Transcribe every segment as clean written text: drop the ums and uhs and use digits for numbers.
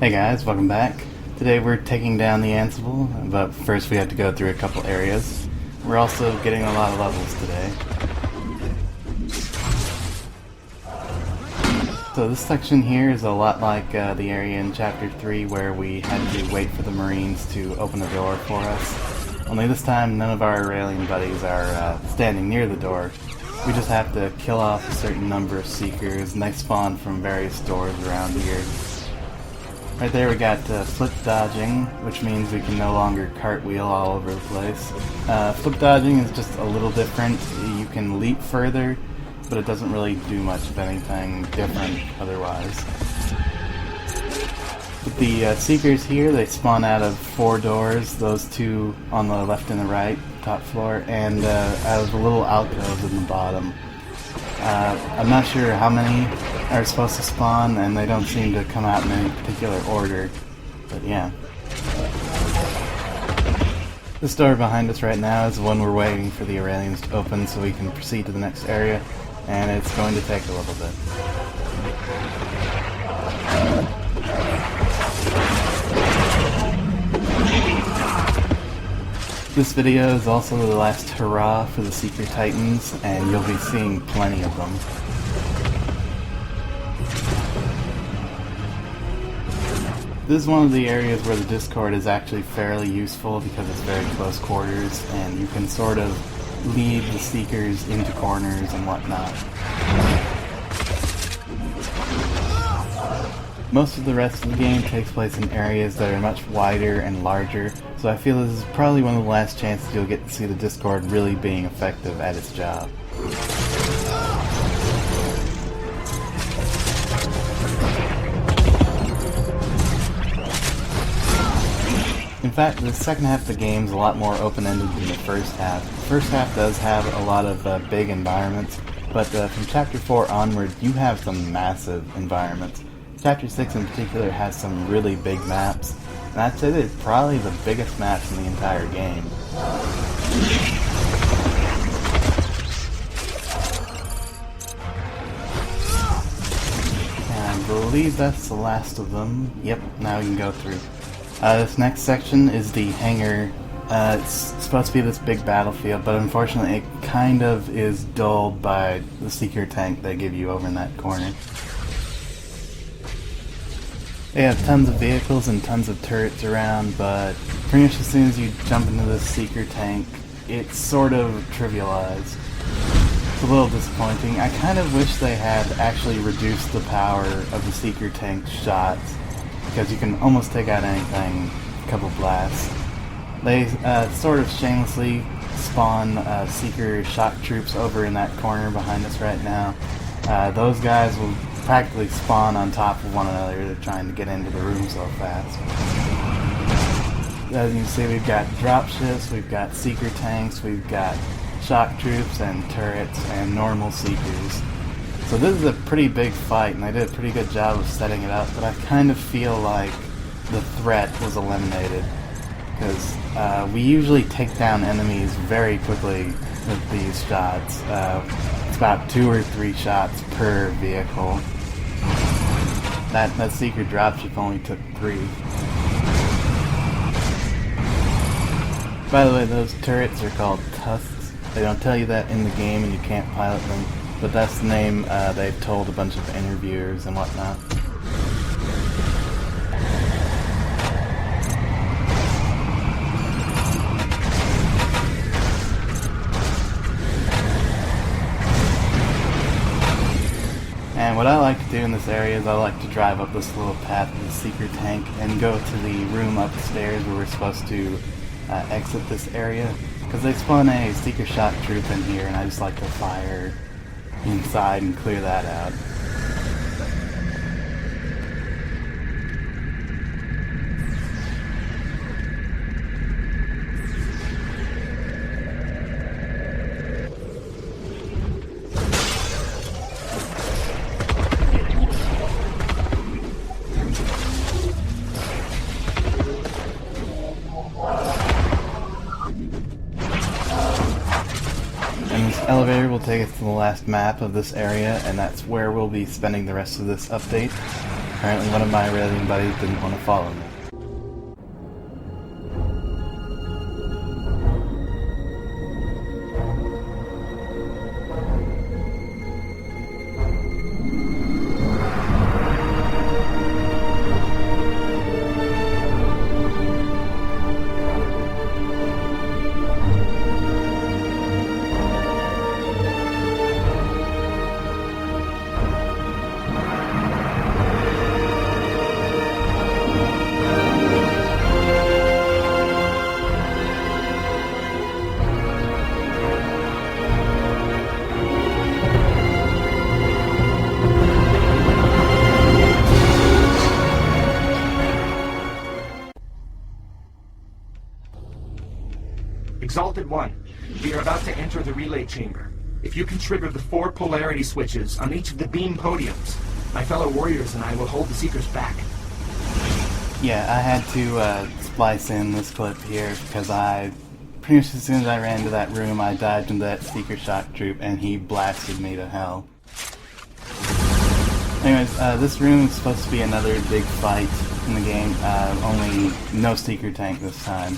Hey guys, welcome back. Today we're taking down the Ansible, but first we have to go through a couple areas. We're also getting a lot of levels today. So this section here is a lot like the area in Chapter 3 where we had to wait for the Marines to open a door for us. Only this time none of our Aurelian buddies are standing near the door. We just have to kill off a certain number of Seekers, and they spawn from various doors around here. Right there we got flip dodging, which means we can no longer cartwheel all over the place. Flip dodging is just a little different. You can leap further, but it doesn't really do much of anything different otherwise. With the Seekers here, they spawn out of 4 doors, those 2 on the left and the right, top floor, and out of the little alcoves in the bottom. I'm not sure how many are supposed to spawn, and they don't seem to come out in any particular order, but yeah. This door behind us right now is the one we're waiting for the Aurelians to open so we can proceed to the next area, and it's going to take a little bit. This video is also the last hurrah for the Seeker Titans, and you'll be seeing plenty of them. This is one of the areas where the Discord is actually fairly useful because it's very close quarters, and you can sort of lead the Seekers into corners and whatnot. Most of the rest of the game takes place in areas that are much wider and larger, so I feel this is probably one of the last chances you'll get to see the Discord really being effective at its job. In fact, the second half of the game is a lot more open-ended than the first half. The first half does have a lot of big environments, but from Chapter 4 onward, you have some massive environments. Chapter 6 in particular has some really big maps, and I'd say that it's probably the biggest maps in the entire game. And I believe that's the last of them. Yep, now we can go through. This next section is the hangar. It's supposed to be this big battlefield, but unfortunately it kind of is dulled by the Seeker tank they give you over in that corner. They have tons of vehicles and tons of turrets around, but pretty much as soon as you jump into the Seeker tank, it's sort of trivialized. It's a little disappointing. I kind of wish they had actually reduced the power of the Seeker tank's shots, because you can almost take out anything a couple blasts. They sort of shamelessly spawn Seeker shock troops over in that corner behind us right now. Those guys will practically spawn on top of one another. They're trying to get into the room so fast. As you can see, we've got dropships, we've got Seeker tanks, we've got shock troops and turrets and normal Seekers. So this is a pretty big fight, and they did a pretty good job of setting it up, but I kind of feel like the threat was eliminated, because we usually take down enemies very quickly with these shots. It's about 2 or 3 shots per vehicle. That Seeker dropship only took 3. By the way, those turrets are called Tusks. They don't tell you that in the game and you can't pilot them, but that's the name they've told a bunch of interviewers and whatnot. And what I like to do in this area is I like to drive up this little path of the Seeker tank and go to the room upstairs where we're supposed to exit this area, because they spawn a Seeker shock troop in here, and I just like to fire inside and clear that out. Elevator will take us to the last map of this area, and that's where we'll be spending the rest of this update. Apparently one of my raiding buddies didn't want to follow me. Exalted One, we are about to enter the relay chamber. If you can trigger the 4 polarity switches on each of the beam podiums, my fellow warriors and I will hold the Seekers back. Yeah, I had to splice in this clip here because pretty much as soon as I ran into that room, I dived into that Seeker shock troop and he blasted me to hell. Anyways, this room is supposed to be another big fight in the game, only no Seeker tank this time.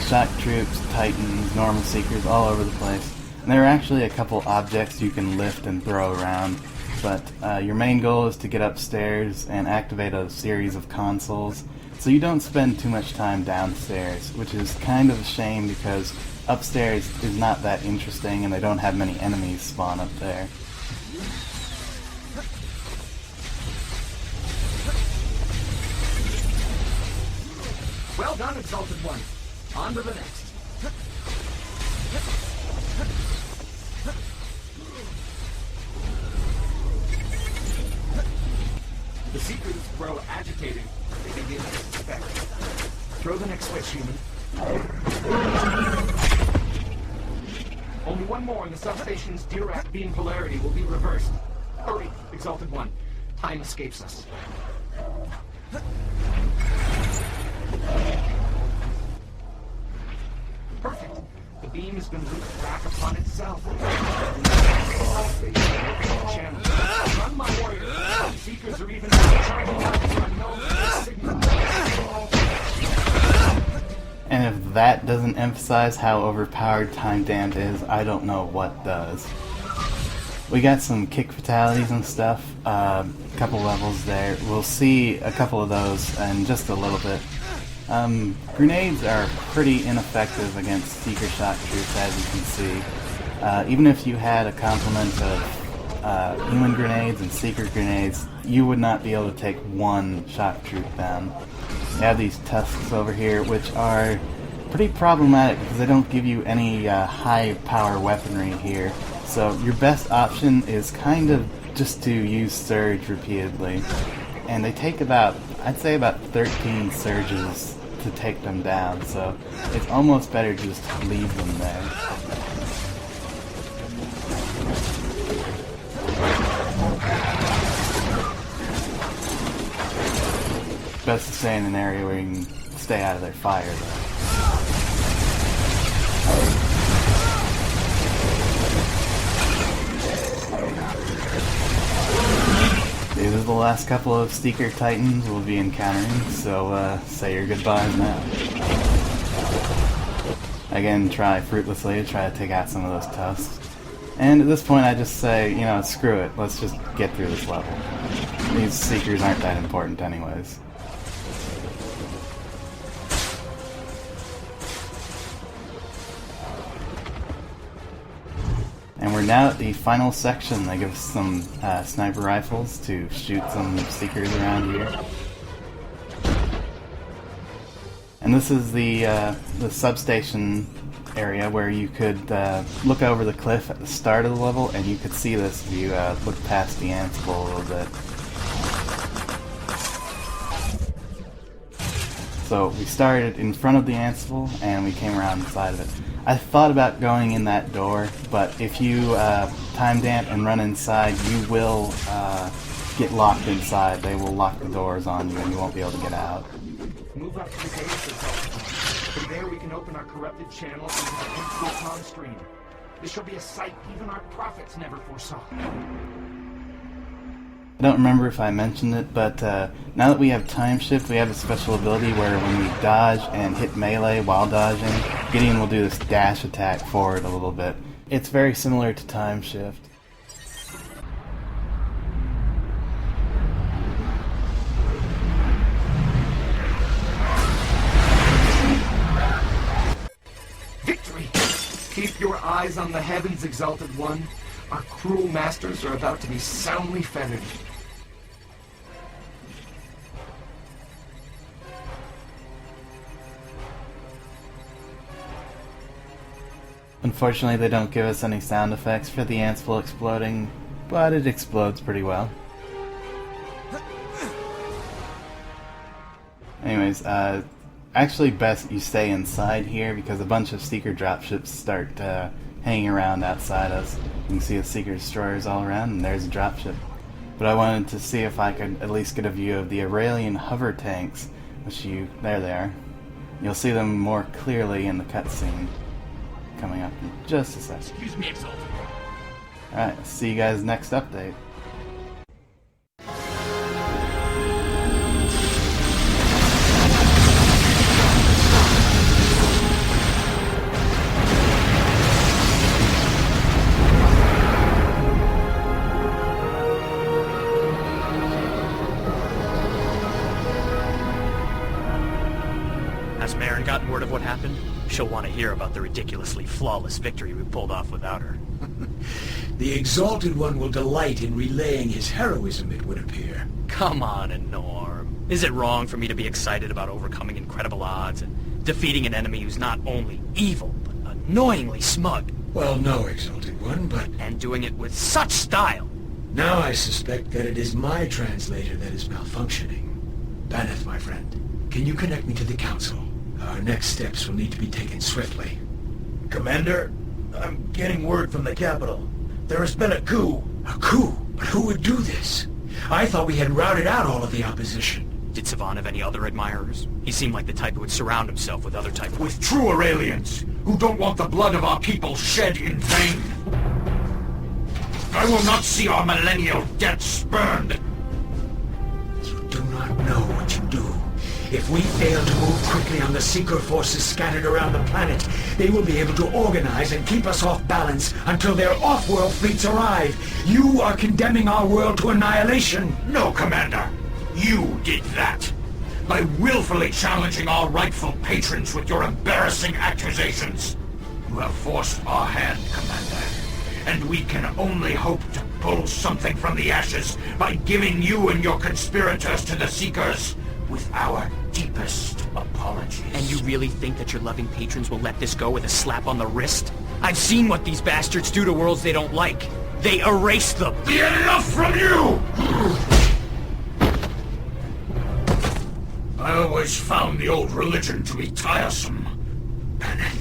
Shock troops, titans, normal Seekers all over the place. And there are actually a couple objects you can lift and throw around, but your main goal is to get upstairs and activate a series of consoles, so you don't spend too much time downstairs, which is kind of a shame because upstairs is not that interesting and they don't have many enemies spawn up there. Well done, Exalted One. On to the next. The Seekers grow agitated. They begin to suspect. Throw the next switch, human. Only one more and the substation's Dirac beam polarity will be reversed. Hurry, Exalted One. Time escapes us. Perfect. The beam has been looped back upon itself. Run, my warrior. The Seekers are even charging out for a no signal. And if that doesn't emphasize how overpowered Time Damned is, I don't know what does. We got some kick fatalities and stuff, a couple levels there. We'll see a couple of those in just a little bit. Grenades are pretty ineffective against Seeker shock troops, as you can see. Even if you had a complement of human grenades and Seeker grenades, you would not be able to take one shock troop down. You have these tusks over here, which are pretty problematic because they don't give you any high power weaponry here. So your best option is kind of just to use Surge repeatedly. And they take about, I'd say about 13 surges to take them down, so it's almost better to just leave them there. Best to stay in an area where you can stay out of their fire, though. These are the last couple of Seeker Titans we'll be encountering, so say your goodbyes now. Again, try fruitlessly to try to take out some of those tusks. And at this point I just say, you know, screw it, let's just get through this level. These Seekers aren't that important anyways. And we're now at the final section. They give us some sniper rifles to shoot some Seekers around here. And this is the substation area where you could look over the cliff at the start of the level, and you could see this if you look past the Ansible a little bit. So we started in front of the Ansible, and we came around the side of it. I thought about going in that door, but if you time damp and run inside, you will get locked inside. They will lock the doors on you, and you won't be able to get out. Move up to the base. From there we can open our corrupted channel into the Infocom stream. This shall be a sight even our prophets never foresaw. I don't remember if I mentioned it, but now that we have Time Shift, we have a special ability where when we dodge and hit melee while dodging, Gideon will do this dash attack forward a little bit. It's very similar to Time Shift. Victory! Keep your eyes on the heavens, Exalted One. Our cruel masters are about to be soundly feathered. Unfortunately, they don't give us any sound effects for the Antsville exploding, but it explodes pretty well. Anyways, actually best you stay inside here because a bunch of Seeker dropships start hanging around outside us. You can see the Seeker destroyers all around, and there's a dropship. But I wanted to see if I could at least get a view of the Aurelian hover tanks, there they are. You'll see them more clearly in the cutscene coming up in just a second. Excuse me, Exalted. Alright, see you guys next update. Has Marin gotten word of what happened? She'll want to hear about the ridiculously flawless victory we pulled off without her. The Exalted One will delight in relaying his heroism, it would appear. Come on, Norm. Is it wrong for me to be excited about overcoming incredible odds and defeating an enemy who's not only evil, but annoyingly smug? Well, no, Exalted One, but... And doing it with such style! Now I suspect that it is my translator that is malfunctioning. Baneth, my friend, can you connect me to the Council? Our next steps will need to be taken swiftly. Commander, I'm getting word from the capital. There has been a coup. A coup? But who would do this? I thought we had routed out all of the opposition. Did Savan have any other admirers? He seemed like the type who would surround himself with other type of... With true Aurelians, who don't want the blood of our people shed in vain. I will not see our millennial debt spurned. You do not know what you do. If we fail to move quickly on the Seeker forces scattered around the planet, they will be able to organize and keep us off balance until their off-world fleets arrive. You are condemning our world to annihilation. No, Commander. You did that. By willfully challenging our rightful patrons with your embarrassing accusations. You have forced our hand, Commander. And we can only hope to pull something from the ashes by giving you and your conspirators to the Seekers with our deepest apologies. And you really think that your loving patrons will let this go with a slap on the wrist? I've seen what these bastards do to worlds they don't like. They erase them. Enough from you! I always found the old religion to be tiresome. Baneth,